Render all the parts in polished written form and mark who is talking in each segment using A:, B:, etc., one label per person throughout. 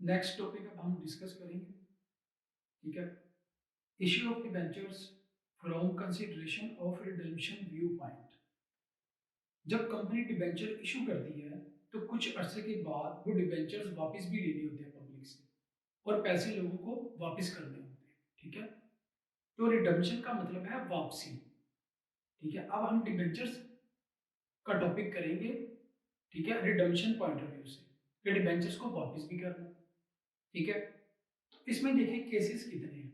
A: Next topic अब हम discuss करेंगे। ठीक है, issue of debentures from consideration of redemption view point. जब कंपनी डिबेंचर इशू करती है तो कुछ अरसे के बाद वो डिबेंचर्स वापस भी लेने होते हैं पब्लिक से और पैसे लोगों को वापस करने होते हैं। ठीक है, तो रिडेम्पशन का मतलब है वापसी। ठीक है, अब हम डिबेंचर्स का टॉपिक करेंगे। ठीक है, रिडेम्पशन पॉइंट ऑफ व्यू से कि डिबेंचर्स को वापस भी करना। ठीक है, तो इसमें देखिए केसेस कितने हैं।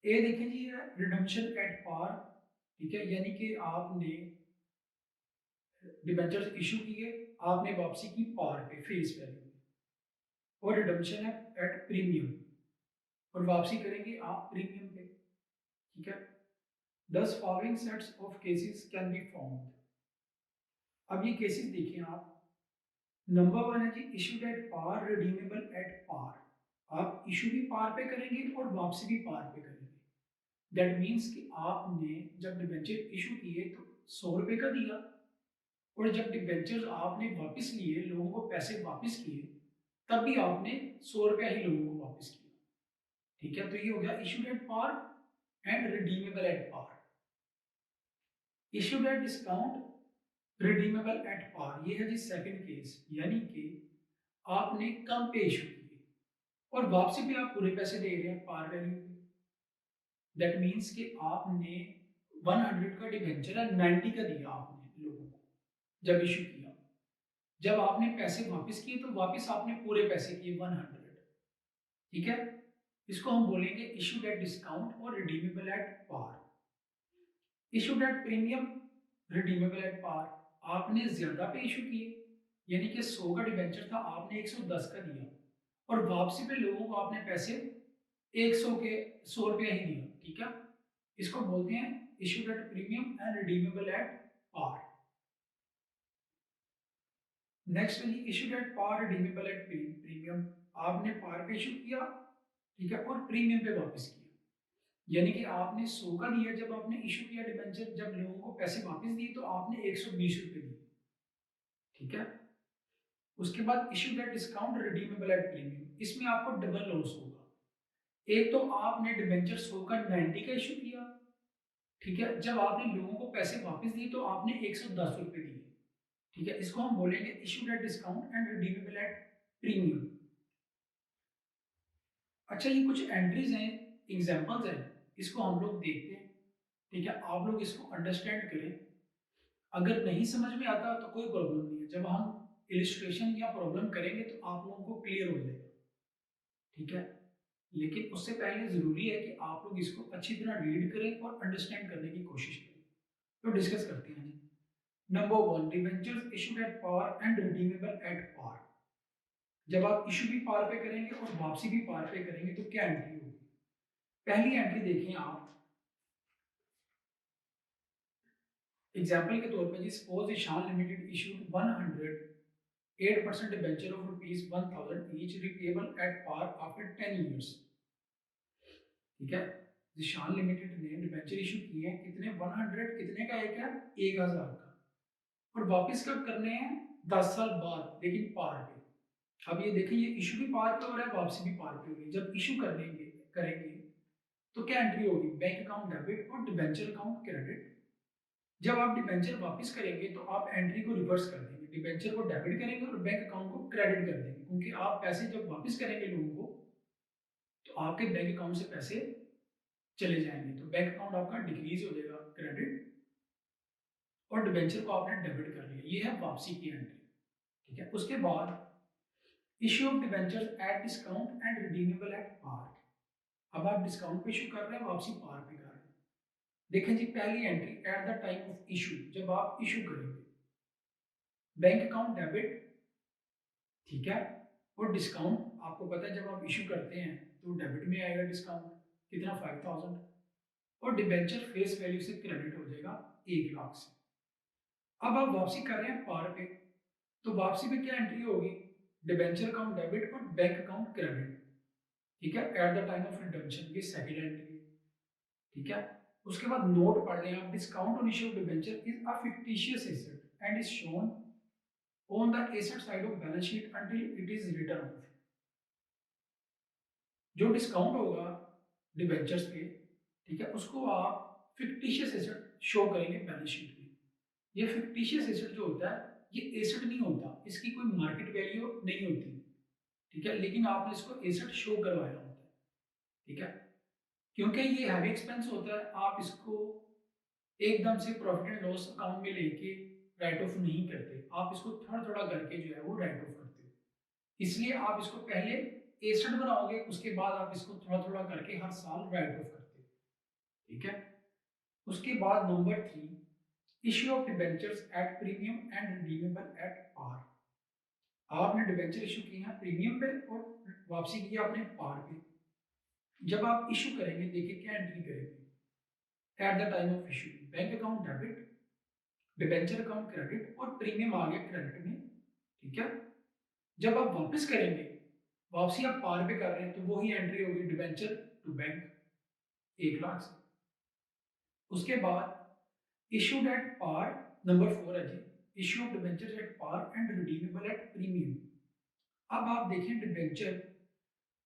A: ए देखिए जी, रिडम्पशन एट पार। ठीक है, यानी कि आपने डिबेंचर्स इशू किए, आपने वापसी की पार पे फेस वैल्यू पे। और रिडम्पशन है एट प्रीमियम, और वापसी करेंगे आप प्रीमियम पे। ठीक है, 10 following sets of cases can be found. अब ये केसेस देखिए आप। नंबर वन है जी, issued at par, redeemable at par. आप इशू भी पार पे करेंगे और वापसी भी पार पे करेंगे। दैट मीन्स कि आपने जब डिबेंचर इशू किए तो 100 रुपए का दिया, और जब डिबेंचर्स आपने वापस लिए, लोगों को पैसे वापस किए, तब भी आपने 100 रुपया ही लोगों को वापस किया। ठीक है, तो ये हो गया issued at par and redeemable at par. Issued at discount, redeemable at par, ये है जी सेकंड केस। यानी कि आपने कम पे इशू किए और वापसी पे आप पूरे पैसे दे रहे हैं पार वैल्यू पे। दैट मीन्स कि आपने 100 का डिबेंचर है 90 का दिया आपने लोगों को जब इशू किया। जब आपने पैसे वापस किए तो वापस आपने पूरे पैसे किए 100। ठीक है, इसको हम बोलेंगे इशूड एट डिस्काउंट और redeemable at par. Issued at premium, redeemable at par. आपने ज्यादा पे इशू किए, यानी कि 100 का डिबेंचर था, आपने 110 का दिया, और वापसी पे लोगों को आपने पैसे 100 के 100 रुपया ही दिया। ठीक है, इसको बोलते हैं issued at premium and redeemable at par. Next है issued at par, redeemable at premium. आपने पार पे इशू किया, ठीक है, और प्रीमियम पे वापस किया। यानी कि आपने 100 का दिया जब आपने इशू किया डिबेंचर, जब लोगों को पैसे वापस दिए तो आपने 120 रुपए दिए। ठीक है, उसके बाद issue that discount, redeemable at premium, इसमें आपको डबल लॉस होगा। एक तो आपने डिबेंचर 100 का 90 का इशू किया। ठीक है, जब आपने लोगों को पैसे वापस दिए तो आपने 110 रुपए दिए। ठीक है, इसको हम बोलेंगे issue that discount and redeemable at premium. अच्छा, ये कुछ एंट्रीज हैं, एग्जांपल्स हैं, इसको हम लोग देखते हैं। ठीक है, आप लोग इसको अंडरस्टैंड करें। अगर नहीं समझ में आता तो कोई प्रॉब्लम नहीं है, जब हम इलिस्ट्रेशन या प्रॉब्लम करेंगे तो आप लोगों को क्लियर हो जाएगा। ठीक है, लेकिन उससे पहले जरूरी है कि आप लोग इसको अच्छी तरह रीड करें और अंडरस्टैंड करने की कोशिश करें। तो डिस्कस करते हैं जी। Number one, debentures issued at par and redeemable at par. जब आप इशू भी पार पे करेंगे और वापसी भी पार पे करेंगे तो क्या एंट्री होगी। पहली एंट्री देखें आप, एग्जाम्पल के तौर पर जी, suppose Ishaan limited issued 108% debenture of rupees 1000 each, repayable at par after 10 years. ठीक है, जिशान लिमिटेड ने डिबेंचर इशू किए हैं कितने, 100, कितने का एक है, 1000 का, और वापस कब करने हैं, 10 साल बाद, लेकिन पार पे। अब ये देखिए, ये इशू भी पार पे हो रहा है, वापसी भी पार पे होगी। जब इशू करेंगे करेंगे तो क्या एंट्री होगी, बैंक अकाउंट डेबिट और डिबेंचर अकाउंट क्रेडिट। जब आप डिबेंचर वापस करेंगे तो आप एंट्री को रिवर्स कर देंगे, डिबेंचर को डेबिट करेंगे और बैंक अकाउंट को क्रेडिट कर देंगे, क्योंकि आप पैसे जब वापस करेंगे लोगों को तो आपके बैंक अकाउंट से पैसे चले जाएंगे, तो बैंक अकाउंट आपका डिक्रीज हो जाएगा, क्रेडिट, और डिबेंचर को आपने डेबिट कर लिया। ये है वापसी की एंट्री। ठीक है, उसके बाद issue of debentures at discount and redeemable at par. अब आप डिस्काउंट पे इशू कर रहे हैं, वापसी पार पे कर रहे हैं। देखें जी, पहली entry at the time of issue, जब आप इशू करेंगे, बैंक अकाउंट डेबिट। ठीक है, और डिस्काउंट आपको पता है जब आप इशू करते हैं तो डेबिट में आएगा डिस्काउंट, कितना, 5000, और डिबेंचर फेस वैल्यू से क्रेडिट हो जाएगा 1 लाख से। अब आप वापसी कर रहे हैं पार पे, तो वापसी में क्या एंट्री होगी, डिबेंचर अकाउंट डेबिट और बैंक अकाउंट क्रेडिट। ठीक है, at the time of redemption, ये सेकंड एंट्री है। ठीक है, उसके बाद नोट पढ़ लें आप, discount on issue of debenture is a fictitious asset and is shown on the asset side of balance sheet until it is return of. जो डिस्काउंट होगा डिबेंचर्स पे, ठीक है, उसको आप फिक्टिशियस एसेट शो करेंगे बैलेंस शीट में। ये फिक्टिशियस एसेट जो होता है, ये एसेट नहीं होता, इसकी कोई मार्केट वैल्यू नहीं होती, ठीक है, लेकिन आपने इसको एसेट शो करवाया होता है, ठीक है। क्योंकि ये हैवी एक्सपेंस होता है, आप इसको एकदम से प्रॉफिट एंड लॉस अकाउंट में लेके राइट ऑफ नहीं करते, आप इसको थोड़ा थोड़ा करके जो है वो राइट ऑफ करते हो। इसलिए आप इसको पहले एसेट बनाओगे, उसके बाद आप इसको थोड़ा थोड़ा करके हर साल राइट ऑफ करते हो, ठीक है। उसके बाद number 3, issue of debentures at premium and redeemable at par. आपने डिबेंचर इशू किए हैं प्रीमियम पे और वापसी की आपने पार पे। जब आप इशू करेंगे, देखिए क्या एंट्री करेंगे at the time of issue, bank account debit, debenture account credit और प्रीमियम आ गया क्रेडिट में, ठीक है। जब आप वापस करेंगे, वापसी आप पार पे कर रहे हैं, तो वही एंट्री होगी डिबेंचर टू बैंक 1 लाख से। उसके बाद इशूड एट पार, नंबर 4 है जी, issue of debenture at par and redeemable at premium. अब आप देखें डिबेंचर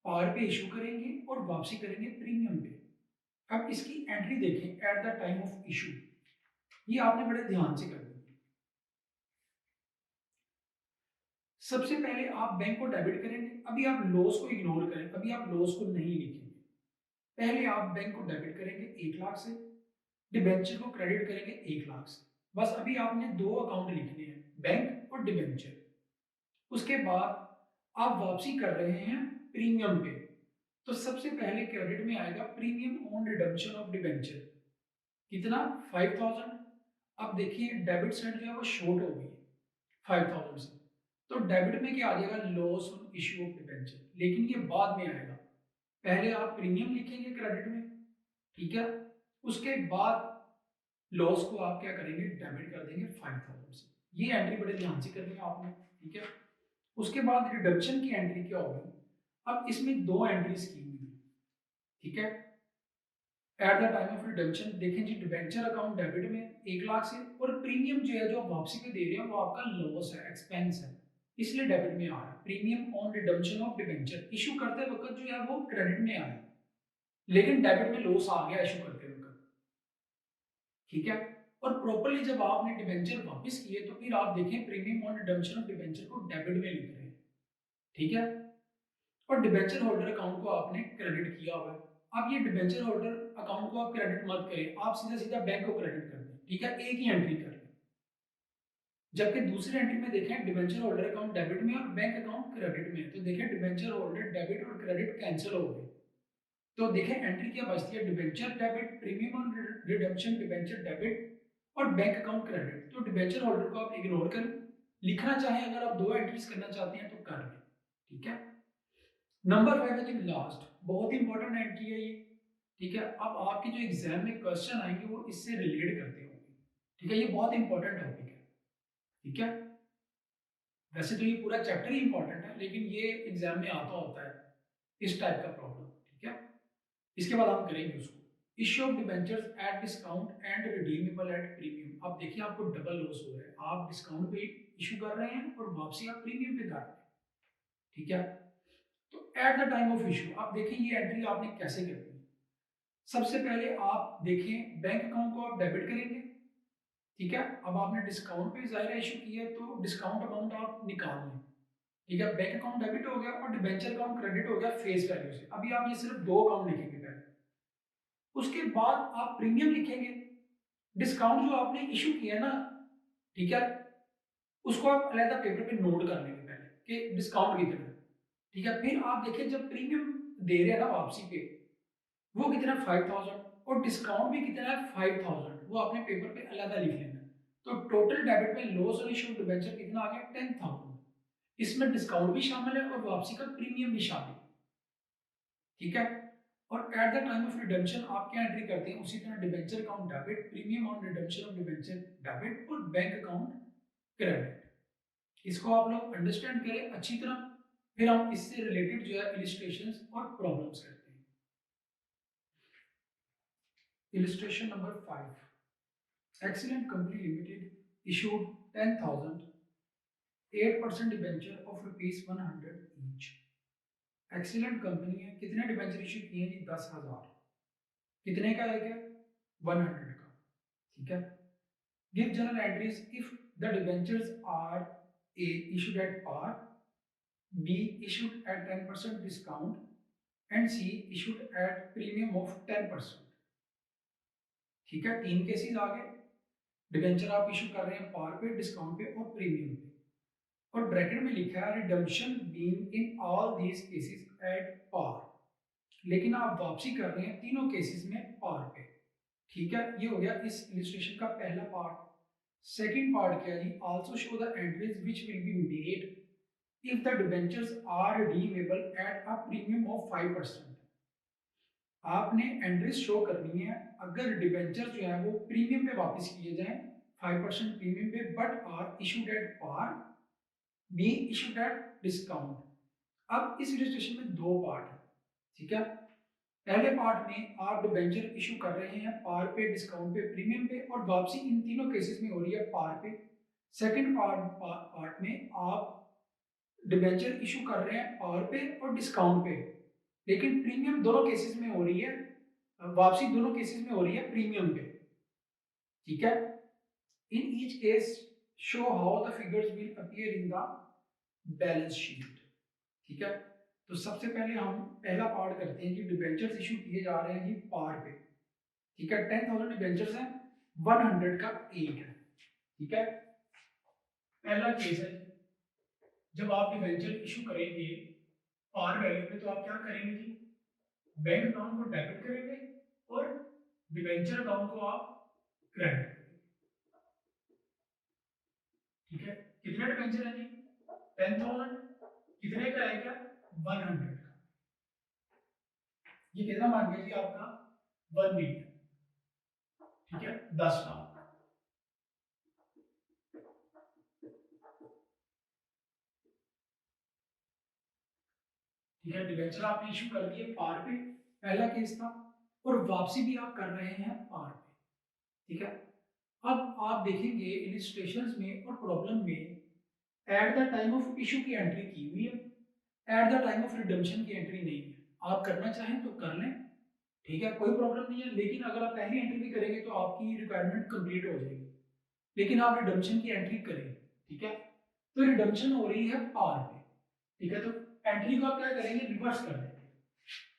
A: पार पे इशू करेंगे और वापसी करेंगे प्रीमियम पे। अब इसकी एंट्री देखें at the time of issue, ये आपने बड़े ध्यान से करनी है। सबसे पहले आप बैंक को डेबिट करेंगे, अभी आप लॉस को इग्नोर करें, अभी आप लॉस को नहीं लिखेंगे। पहले आप बैंक को डेबिट करेंगे 1 लाख से, डिबेंचर को क्रेडिट करेंगे 1 लाख से। बस अभी आपने दो अकाउंट लिखने हैं, बैंक और डिबेंचर। उसके बाद आप वापसी कर रहे हैं प्रीमियम पे, तो सबसे पहले क्रेडिट में आएगा premium on redemption of debenture, कितना 5000। अब देखिए डेबिट साइड जो है वो शॉर्ट हो गई है 5000 से, तो डेबिट में क्या आ जाएगा, loss on issue of debenture, लेकिन ये बाद में आएगा। पहले आप प्रीमियम लिखेंगे क्रेडिट में, ठीक है, उसके बाद लॉस को आप क्या करेंगे, डेबिट कर देंगे 5000 से। ये एंट्री बड़े ध्यान से करनी है आपने, ठीक है। उसके बाद रिडम्पशन की एंट्री क्या होगी, अब इसमें दो एंट्रीज की हुई है, ठीक है। At the time of redemption देखें जी, डिबेंचर अकाउंट डेबिट में 1 लाख से, और प्रीमियम जो है जो आप वापसी पे दे रहे हैं वो आपका लॉस है, एक्सपेंस है, इसलिए डेबिट में आ रहा है। Premium on redemption of debenture issue करते वक्त जो है वो क्रेडिट में आया, लेकिन डेबिट में लॉस आ गया इशू करते वक्त, ठीक है। और प्रॉपर्ली जब आपने डिबेंचर वापस किए, तो फिर आप देखें premium on redemption of debenture को डेबिट में लिख रहे हैं, ठीक है, और डिबेंचर होल्डर अकाउंट को आपने क्रेडिट किया हुआ है। अब ये डिबेंचर होल्डर अकाउंट को आप क्रेडिट मत करें, आप सीधा सीधा बैंक को क्रेडिट कर दें, ठीक है, एक ही एंट्री कर लें। जबकि दूसरी एंट्री में देखें डिबेंचर होल्डर अकाउंट डेबिट में और बैंक अकाउंट क्रेडिट में, तो देखें डिबेंचर होल्डर डेबिट और क्रेडिट कैंसिल हो गए। तो देखें एंट्री क्या बचती है, debenture debit, premium on redemption debenture debit और बैंक अकाउंट क्रेडिट। तो डिबेंचर होल्डर को आप इग्नोर करें, लिखना चाहें अगर आप दो एंट्रीज करना चाहते हैं तो कर लें, ठीक है। नंबर 5 है जी लास्ट, बहुत ही इंपॉर्टेंट एंट्री है ये, ठीक है। अब आपके जो एग्जाम में क्वेश्चन आएंगे वो इससे रिलेट करते होंगे, ठीक है, ये बहुत इंपॉर्टेंट टॉपिक है, ठीक है। वैसे तो ये पूरा चैप्टर ही इंपॉर्टेंट है, लेकिन ये एग्जाम में आता होता है इस टाइप का प्रॉब्लम, ठीक है। इसके बाद हम करेंगे उसको, issue of debentures at discount and redeemable at premium. अब देखिए आपको डबल लॉस हो रहा है, आप डिस्काउंट पे इशू कर रहे हैं और वापसी आप प्रीमियम पे कर रहे हैं, ठीक है। तो at the time of issue आप देखें ये एंट्री आपने कैसे करनी है। सबसे पहले आप देखें बैंक अकाउंट को आप डेबिट करेंगे, ठीक है। अब आपने डिस्काउंट पे जाहिर इशू किया है, तो डिस्काउंट अमाउंट आप निकाल लें, ठीक है। बैंक अकाउंट डेबिट हो गया और डिबेंचर अकाउंट क्रेडिट हो गया फेस वैल्यू से। अभी आप ये सिर्फ दो अकाउंट लिखेंगे पहले, उसके बाद आप प्रीमियम लिखेंगे, डिस्काउंट जो आपने इशू किया ना, ठीक है, उसको आप अलग पेपर पे नोट कर लेंगे पहले कि डिस्काउंट कितना है, ठीक है। फिर आप देखिए जब प्रीमियम दे रहे हैं ना वापसी पे, वो कितना 5000 और डिस्काउंट भी कितना है 5000, वो आपने पेपर पे अलग लिख लेना है। तो टोटल डेबिट में लॉस और इशू डिबेंचर कितना आ गया 10000, इसमें डिस्काउंट भी शामिल है और वापसी का प्रीमियम भी शामिल है, ठीक है। और at the time of redemption आप क्या एंट्री करते हैं, उसी तरह debenture account debit, premium on redemption of debenture debit और बैंक अकाउंट क्रेडिट। इसको आप लोग अंडरस्टैंड करें अच्छी तरह, फिर हम इससे रिलेटेड जो है इलिस्ट्रेशंस और प्रॉब्लम्स करते हैं। Illustration number 5, excellent company limited issued 10,000 8% debenture of ₹100 each. Excellent company है। कितने डिबेंचर इशू किए हैं जी? 10,000। कितने का है क्या? 100 का। ठीक है। Give journal entries if the debentures are A issued at par, B issued at 10% discount and C issued at premium of 10%। ठीक है, तीन केसेस आ गए। डिबेंचर आप इशू कर रहे हैं पार पे, डिस्काउंट पे और प्रीमियम पे, और ब्रैकेट में लिखा है redemption being in all these cases at par, लेकिन आप वापसी कर रहे हैं तीनों केसेस में पार पे। ठीक है, ये हो गया इस इलस्ट्रेशन का पहला पार्ट। सेकंड पार्ट क्या है जी? Also show the entries which will be made if the debentures are redeemable at a premium of 5%। आपने एंट्रीज शो करनी है अगर डिबेंचर जो है वो प्रीमियम पे वापस किए जाएं 5% प्रीमियम पे, but are issued at par, B issued at discount. अब इस रजिस्ट्रेशन में दो पार्ट है। ठीक है, पहले पार्ट में आप डिबेंचर इशू कर रहे हैं पार पे, डिस्काउंट पे, प्रीमियम पे, और वापसी इन तीनों केसेस में हो रही है पार पे। सेकंड पार्ट में आप डिबेंचर इशू कर रहे हैं पार पे और डिस्काउंट पे, लेकिन प्रीमियम दोनों केसेस में हो रही है, वापसी दोनों केसेस में हो रही है प्रीमियम पे। ठीक है, in each case show how the figures will appear in the balance sheet. ठीक है, तो सबसे पहले हम पहला पार्ट करते हैं कि डिबेंचर्स इशू किए जा रहे हैं जी पार पे। ठीक है, 10,000 डिबेंचर्स हैं, 100 का एक है। ठीक है, पहला केस है, जब आप डिबेंचर इशू करेंगे पार वैल्यू पे तो आप क्या करेंगे जी? बैंक अकाउंट को डेबिट करेंगे और डिबेंचर अकाउंट को आप क्रेडिट करेंगे। ठीक है, कितने डिबेंचर है जी? 10,000। कितने का है क्या? 100 का। ये कितना मान गया जी आपका? 1 मिलियन। ठीक है, 10 लाख। ठीक है, डिबेंचर आपने इशू कर दिए पार पे, पहला केस था, और वापसी भी आप कर रहे हैं पार पे। ठीक है, अब आप देखेंगे इलिस्ट्रेशंस में और प्रॉब्लम में at the time of issue की एंट्री की हुई है, at the time of redemption की एंट्री नहीं है। आप करना चाहें तो कर लें, ठीक है, कोई प्रॉब्लम नहीं है, लेकिन अगर आप पहली एंट्री भी करेंगे तो आपकी रिक्वायरमेंट कंप्लीट हो जाएगी, लेकिन आप रिडम्पशन की एंट्री करें। ठीक है, तो रिडम्पशन हो रही है पार पे। ठीक है, तो एंट्री को आप क्या करेंगे? रिवर्स कर देंगे।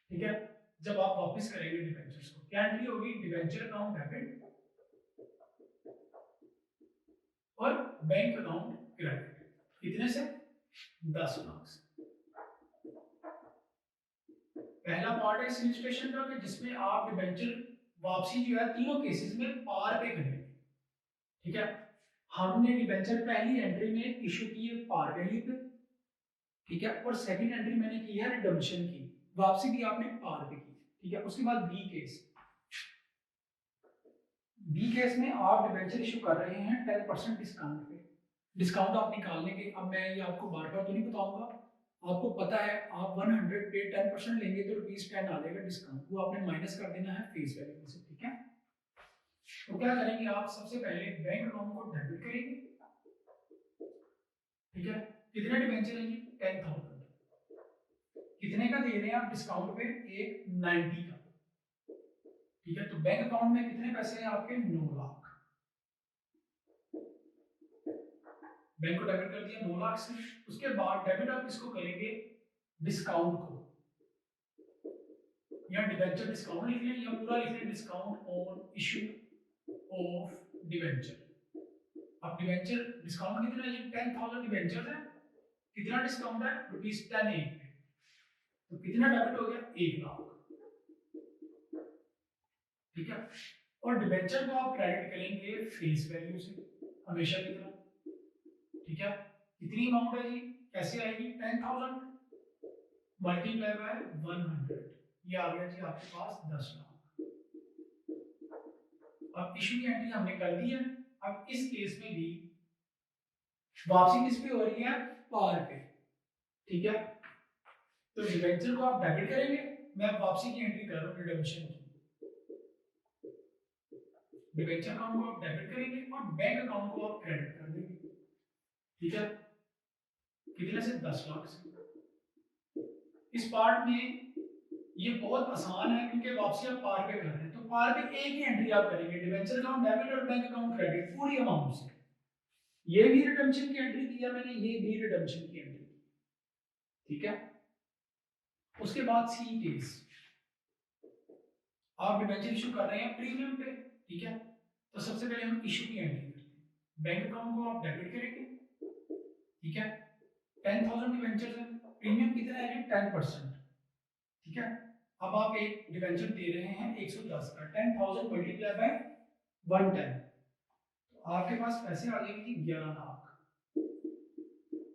A: ठीक है, जब आप वापस करेंगे डिबेंचर्स को, क्या एंट्री होगी? डिबेंचर अकाउंट डेबिट और बैंक अकाउंट क्रेडिट। कितने से? 10 लाख से। पहला पार्ट है इस इलस्ट्रेशन का कि जिसमें आप डिबेंचर वापसी जो है तीनों केसेस में पार पे करेंगे। ठीक है, हमने डिबेंचर पहली एंट्री में इशू किए पार वैल्यू पे। ठीक है, और सेकंड एंट्री मैंने की है रिडम्पशन की, वापसी भी आपने पार पे की। ठीक है, उसके बाद बी केस। बी केस में आप डिबेंचर इशू कर रहे हैं 10% डिस्काउंट पे। डिस्काउंट आप निकाल लेंगे, अब मैं ये आपको बार बार तो नहीं बताऊंगा, आपको पता है आप 100 पे 10% लेंगे तो ₹10 आ जाएगा डिस्काउंट, वो आपने माइनस कर देना है फेस वैल्यू में से। ठीक है, तो क्या करेंगे आप? सबसे पहले बैंक अकाउंट को डेबिट करेंगे। ठीक है, कितने डिबेंचर है जी? 10,000। कितने का दे रहे हैं आप डिस्काउंट पे? एक 90 का। ठीक है, तो बैंक अकाउंट में कितने पैसे हैं आपके? 9 लाख। बैंक को डेबिट कर दिया 9 लाख से। उसके बाद डेबिट आप किसको करेंगे? डिस्काउंट को, या डिबेंचर डिस्काउंट लिख लें या पूरा लिख लें discount on issue of debenture. अब डिबेंचर डिस्काउंट कितना है जी? 10,000 डिबेंचर है, कितना डिस्काउंट है? ₹10 एक पे, तो कितना डेबिट हो गया? 1 लाख। ठीक है, और डिबेंचर को आप क्रेडिट करेंगे फेस वैल्यू से, हमेशा की तरह। ठीक है, कितनी अमाउंट है जी? कैसे आएगी? 10,000 मल्टीप्लाई बाय 100, ये आ गया जी आपके पास 10 लाख। अब इशू की एंट्री हमने कर दी है। अब इस केस में भी वापसी किस पे हो रही है? पार पे। ठीक है, तो डिबेंचर को आप डेबिट करेंगे, मैं अब वापसी की एंट्री कर रहा हूँ रिडम्पशन की। डिबेंचर अकाउंट को आप डेबिट करेंगे और बैंक अकाउंट को आप क्रेडिट कर देंगे। ठीक है, कितने से 10 लाख से। इस पार्ट में ये बहुत आसान है क्योंकि वापसी आप पार पे कर रहे हैं, तो पार पे एक ही एंट्री आप करेंगे, डिवेंचर अकाउंट डेबिट और बैंक अकाउंट क्रेडिट पूरी अमाउंट से। ये भी रिडम्पशन की एंट्री की है मैंने, ये भी रिडम्पशन की एंट्री की, ठीक है। उसके बाद सी केस, आप डिवेंचर इशू कर रहे हैं प्रीमियम पे, ठीक है। तो सबसे पहले हम इशू की एंट्री करते हैं, बैंक अकाउंट को आप डेबिट करेंगे, ठीक है। 10,000 डिवेंचर है, प्रीमियम कितना है 10%, ठीक है। अब आप एक डिवेंचर दे रहे हैं 110 का, 10,000 मल्टीप्लाई बाय 110, तो आपके पास पैसे आ जाएंगे कि 11 लाख।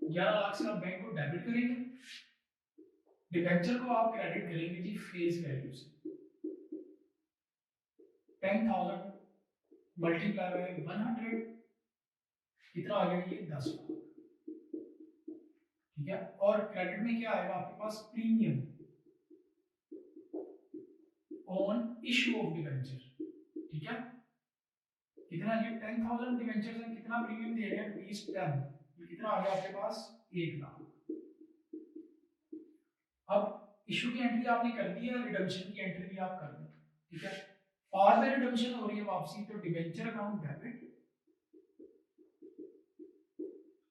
A: 11 लाख से आप बैंक को डेबिट करेंगे, डिवेंचर को आप क्रेडिट करेंगे जी फेस वैल्यू से, 10,000 मल्टीप्लाई बाय 100, कितना आ गया ये 10 लाख, ठीक है। और क्रेडिट में क्या आएगा आपके पास, premium on issue of debenture, ठीक है। कितना ये 10,000 डिवेंचर्स हैं, कितना प्रीमियम दे रहे हैं ₹10, ये कितना आ गया आपके पास 1 लाख। अब इशू की एंट्री आपने कर दी है, रिडम्पशन की एंट्री भी आप कर दें, ठीक है। पार में रिडम्पशन हो रही है वापसी, तो डिवेंचर अकाउंट डेबिट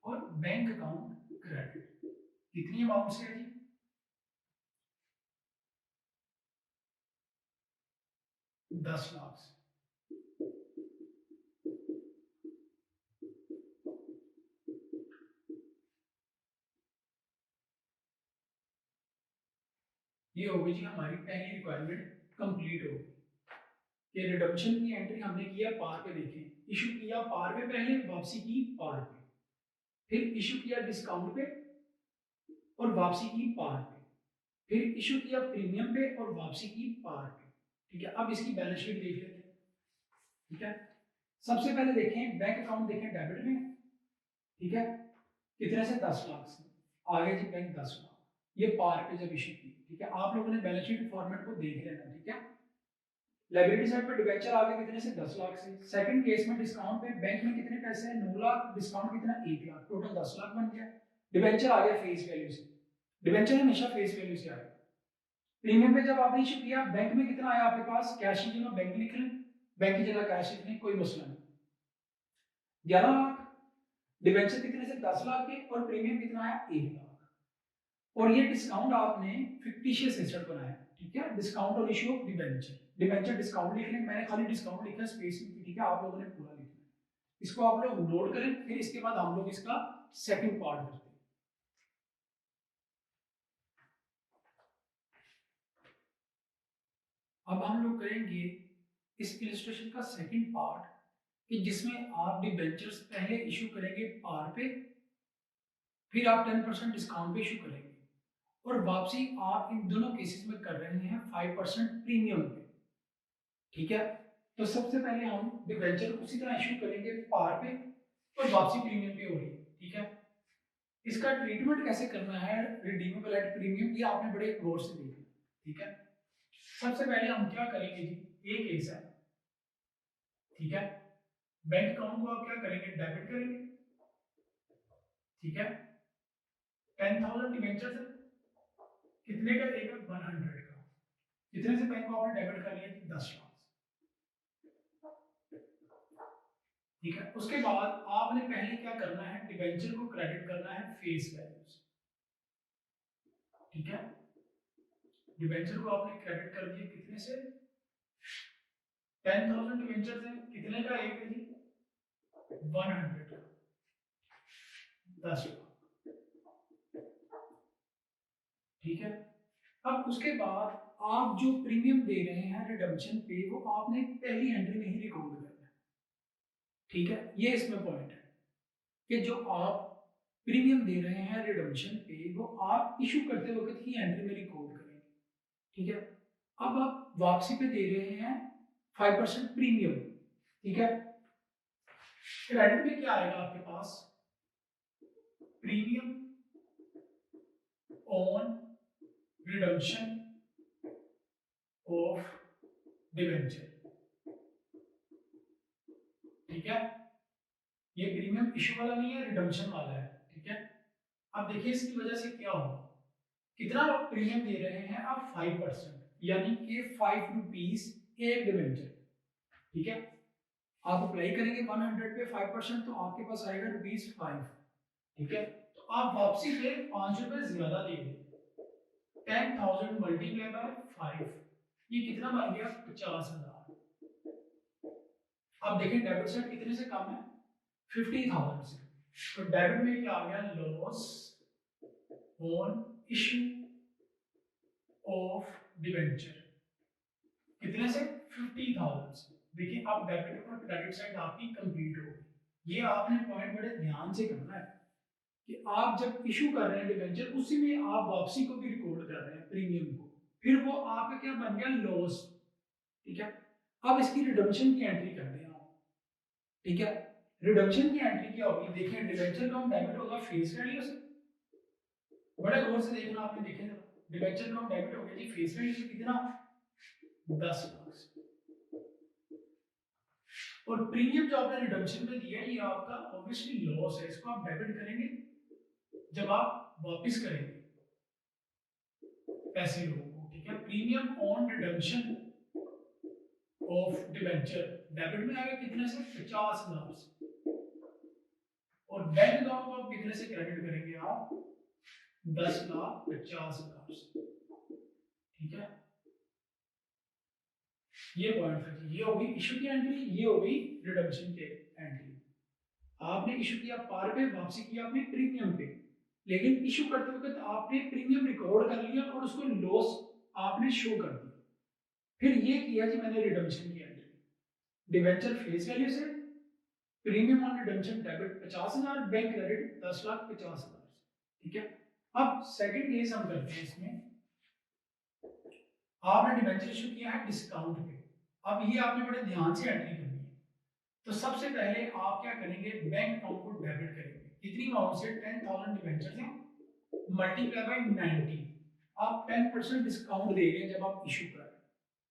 A: और बैंक अकाउंट क्रेडिट, कितनी अमाउंट से है जी 10 लाख से। ये हो गई जी हमारी पहली रिक्वायरमेंट कंप्लीट हो गई कि रिडम्पशन की एंट्री हमने किया पार पे, देखें इशू किया पार पे पहले, वापसी की पार पे, फिर इशू किया डिस्काउंट पे और वापसी की पार पे, फिर इशू किया प्रीमियम पे और वापसी की पार पे, ठीक है। अब इसकी बैलेंस शीट देख लेते हैं, ठीक है। सबसे पहले देखें बैंक अकाउंट, देखें डेबिट में, ठीक है, कितने से 10 लाख से, आगे जी बैंक 10 लाख, ये पार पे जब इशू की, ठीक है। आप लोगों ने बैलेंस शीट फॉर्मेट को देख लेना, ठीक है। लायबिलिटी साइड पे डिबेंचर आ गए कितने से 10 लाख से, सेकंड केस में डिस्काउंट पे बैंक में कितने पैसे हैं 9 लाख, डिस्काउंट कितना 1 लाख, टोटल 10 लाख बन गया। डिबेंचर आ गया फेस वैल्यू से, डिबेंचर हमेशा फेस वैल्यू से आएगा। प्रीमियम पे जब आपने इशू किया, बैंक में कितना आया आपके पास, कैश की जगह बैंक लिख लें, बैंक की जगह कैश लिख लें, कोई मसला नहीं, 11 लाख। डिबेंचर कितने से 10 लाख के, और प्रीमियम कितना आया 1 लाख। और ये डिस्काउंट आपने फिक्टिशियस एसेट बनाया, ठीक है, डिस्काउंट और issue of debenture, debenture discount लिख लें, मैंने खाली डिस्काउंट लिखा स्पेस में, ठीक है, आप लोगों ने पूरा लिखना है। इसको आप लोग लोड करें, फिर इसके बाद हम लोग इसका सेकंड पार्ट करते हैं। अब हम लोग करेंगे इस इलस्ट्रेशन का सेकंड पार्ट, कि जिसमें आप डिबेंचर्स पहले इशू करेंगे पार पे, फिर आप 10% डिस्काउंट पे इशू करेंगे, और वापसी आप इन दोनों केसेस में कर रहे हैं 5% प्रीमियम पे, ठीक है। तो सबसे पहले हम डिबेंचर उसी तरह इशू करेंगे पार पे, और वापसी प्रीमियम पे हो रही है, ठीक है। इसका ट्रीटमेंट कैसे करना है रिडीमेबल एट प्रीमियम, ये आपने बड़े गौर से देखना, ठीक है। सबसे पहले हम क्या करेंगे जी, एक केस है, ठीक है, बैंक अकाउंट को आप क्या करेंगे डेबिट करेंगे, ठीक है। 10,000 डिबेंचर से कितने का देगा 100 का, कितने से बैंक को आपने डेबिट कर लिया 10 लाख, ठीक है। उसके बाद आपने पहले क्या करना है, डिबेंचर को क्रेडिट करना है फेस वैल्यू से, ठीक है। डिबेंचर को आपने क्रेडिट कर दिया कितने से, 10,000 डिबेंचर से कितने का एक है जी 100 का, 10 लाख, ठीक है। अब उसके बाद आप जो प्रीमियम दे रहे हैं रिडम्पशन पे, वो आपने पहली एंट्री में ही रिकॉर्ड करना है, ठीक है। ये इसमें पॉइंट है कि जो आप प्रीमियम दे रहे हैं रिडम्पशन पे, वो आप इशू करते वक्त ही एंट्री में रिकॉर्ड करेंगे, ठीक है। अब आप वापसी पे दे रहे हैं 5% प्रीमियम, ठीक है। क्रेडिट में क्या आएगा आपके पास, premium on redemption of debenture, ठीक है। ये प्रीमियम इशू वाला नहीं है, रिडम्पशन वाला है, ठीक है। अब देखिए इसकी वजह से क्या होगा, कितना प्रीमियम दे रहे हैं आप 5%, यानी कि 5 रुपीज एक डिवेंचर। ठीक है, आप अप्लाई करेंगे 100 पे 5%, तो आपके पास आएगा ₹5। ठीक है, तो आप वापसी पे 5 रुपए ज्यादा दे देंगे। 10,000 मल्टीप्लाई बाय 5, ये कितना बन गया? 50,000। अब देखें डेबिट साइड कितने से कम है? 50,000 से। तो डेबिट में क्या आ गया? Loss on issue of debenture. कितने से? 50,000 से। देखिए अब डेबिट और क्रेडिट साइड आपकी कंप्लीट हो गई। ये आपने पॉइंट बड़े ध्यान से करना है कि आप जब इशू कर रहे हैं डिवेंचर, उसी में आप वापसी को भी रिकॉर्ड कर रहे हैं, प्रीमियम को, फिर वो आपका क्या बन गया? लॉस। ठीक है, अब इसकी रिडम्पशन की एंट्री करते हैं आप। ठीक है, रिडम्पशन की एंट्री क्या होगी? देखिए डिवेंचर का डेबिट होगा फेस वैल्यू से, बड़े गौर से देखना आपने, देखे डिवेंचर का डेबिट हो गया जी फेस वैल्यू से, कितना? 10 लाख से। और प्रीमियम जो आपने रिडम्पशन में दिया ये आपका ऑब्वियसली लॉस है, इसको आप डेबिट करेंगे जब आप वापस करेंगे पैसे लोगों को। ठीक है, premium on redemption of debenture debit में आएगा कितने से? 50,000 से। और बैंक अकाउंट को आप कितने से क्रेडिट करेंगे? आप 10,50,000 से। ठीक है, ये पॉइंट था, ये होगी इशू की एंट्री, ये होगी रिडम्पशन की एंट्री। आपने इशू किया पार पे, वापसी किया आपने प्रीमियम पे, लेकिन इशू करते वक्त आपने प्रीमियम रिकॉर्ड कर लिया और उसको लॉस आपने शो कर दिया। फिर ये किया जी मैंने रिडम्पशन की एंट्री, डिवेंचर फेस वैल्यू से, premium on redemption debit 50,000, bank credit 10,50,000। ठीक है, अब सेकंड केस हम करते हैं इसमें। आपने डिवेंचर इशू किया है डिस्काउंट पे, अब ये आपने बड़े ध्यान से एंट्री करनी है। तो सबसे पहले आप क्या करेंगे? बैंक अकाउंट को डेबिट करेंगे, कितनी अमाउंट से? 10,000 डिवेंचर से मल्टीप्लाई बाय 90। आप 10% डिस्काउंट दे रहे हैं जब आप इशू कर रहे हैं,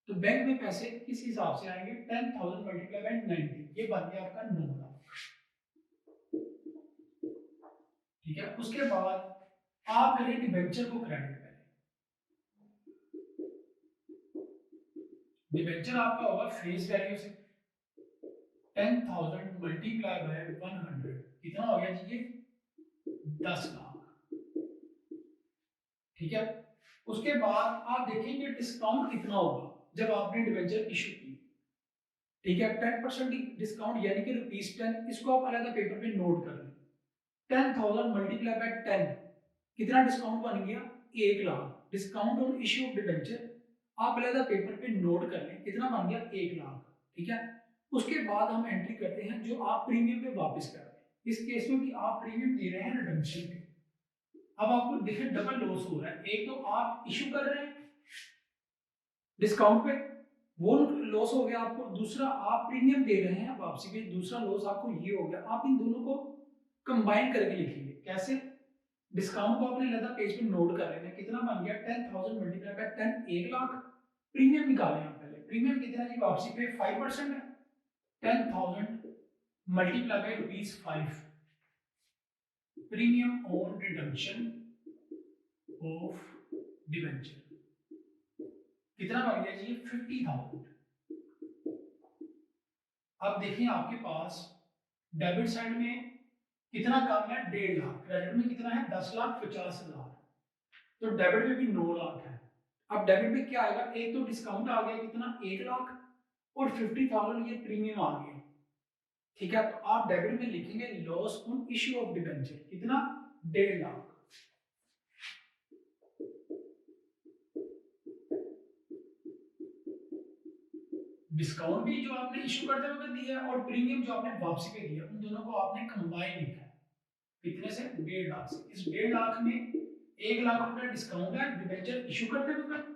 A: तो बैंक में पैसे किस हिसाब से आएंगे? 10,000 मल्टीप्लाई बाय 90, ये बन गया आपका 9 लाख। ठीक है, उसके बाद आप करें डिबेंचर को क्रेडिट करें। डिबेंचर आपका होगा फेस वैल्यू से 10,000 मल्टीप्लाई बाय 100, कितना हो गया जी? ये 10 लाख। ठीक है, उसके बाद आप देखेंगे डिस्काउंट कितना होगा जब आपने डिबेंचर इशू की। ठीक है, 10% डिस्काउंट यानी कि ₹10, इसको आप अलग पेपर पे नोट कर लें। 10,000 मल्टीप्लाई बाय 10, कितना डिस्काउंट बन गया? 1 lakh. Discount on issue of debenture आप अलग पेपर पे नोट कर लें, कितना बन गया? 1 लाख। ठीक है, उसके बाद हम एंट्री करते हैं जो आप प्रीमियम पे वापस कर रहे हैं। इस केस में भी आप प्रीमियम दे रहे हैं रिडम्पशन पे। अब आपको देखिए डबल लॉस हो रहा है, एक तो आप इशू कर रहे हैं डिस्काउंट पे, वो लॉस हो गया आपको, दूसरा आप प्रीमियम दे रहे हैं वापसी पे, दूसरा लॉस आपको ये हो गया। आप इन दोनों को कंबाइन करके लिखेंगे, कैसे? डिस्काउंट को आपने लगा पेज पे नोट कर लेना, कितना बन गया? 10,000 मल्टीप्लाई बाय 10, 1 लाख। प्रीमियम निकालें आप पहले, प्रीमियम कितना जी वापसी पे? 5% है। 10,000 multiply by ₹5, premium on redemption of debenture, कितना बन गया जी? 50,000। अब देखिए आपके पास डेबिट साइड में कितना कम है? 1.5 लाख। क्रेडिट में कितना है? 10,50,000। तो डेबिट में भी 9 लाख है। अब डेबिट में क्या आएगा? एक तो डिस्काउंट आ गया, कितना? 1 लाख, और 50,000 ये प्रीमियम आ गया। ठीक है, तो आप डेबिट में लिखेंगे loss on issue of debenture, कितना? 1.5 लाख। डिस्काउंट भी जो आपने इशू करते वक्त दिया है और प्रीमियम जो आपने वापसी पे दिया, उन दोनों को आपने कंबाइन लिखा है, कितने से? 1.5 लाख से। इस 1.5 लाख में 1 लाख रुपया डिस्काउंट है डिबेंचर इशू करते वक्त,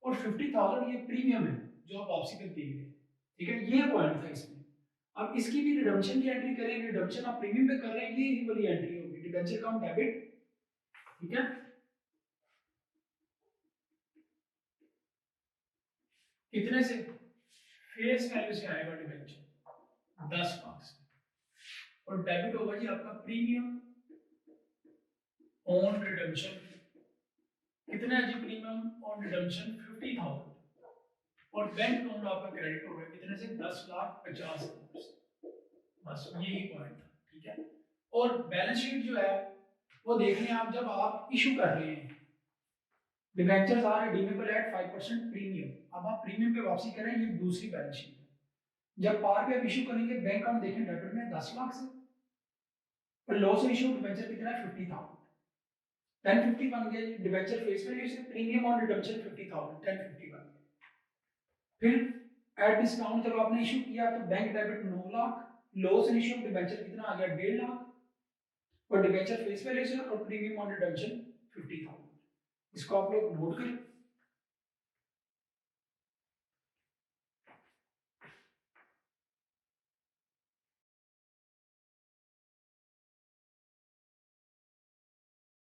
A: और 50,000 ये प्रीमियम है जो आप वापसी पे दे रहे हैं। ठीक है, ये पॉइंट था इसमें। अब इसकी भी रिडम्पशन की एंट्री करें, रिडम्पशन आप प्रीमियम पे कर रहे हैं, ये वाली एंट्री होगी, डिबेंचर अकाउंट डेबिट। ठीक है, कितने से? फेस वैल्यू से आएगा डिबेंचर 10 लाख से, और डेबिट होगा जी आपका प्रीमियम ऑन रिडम्पशन कितना है जी प्रीमियम ऑन रिडम्पशन 50,000 और बैंक लोन आपका क्रेडिट हो रहा है कितने से 10,50,000 से। बस यही पॉइंट था, ठीक है। और बैलेंस शीट जो है वो देख लें आप, जब आप इशू कर रहे हैं debentures are redeemable at 5% premium, अब आप प्रीमियम पे वापसी करें, ये दूसरी बैलेंस शीट है। जब पार पे आप इशू करेंगे बैंक अकाउंट देखें डेबिट में 10 लाख से, और लॉस इशू डिबेंचर कितना है 50,000, 1050 बन गया जी डिबेंचर फेस वैल्यू से, प्रीमियम ऑन रिडम्पशन 50,000, 1050 बन गया। फिर एट डिस्काउंट जब आपने इशू किया तो bank debit 9 lakh, loss issue debenture कितना आ गया 1.5 लाख, और डिबेंचर फेस वैल्यू से और प्रीमियम ऑन रिडम्पशन 50,000। इसको आप लोग नोट करें।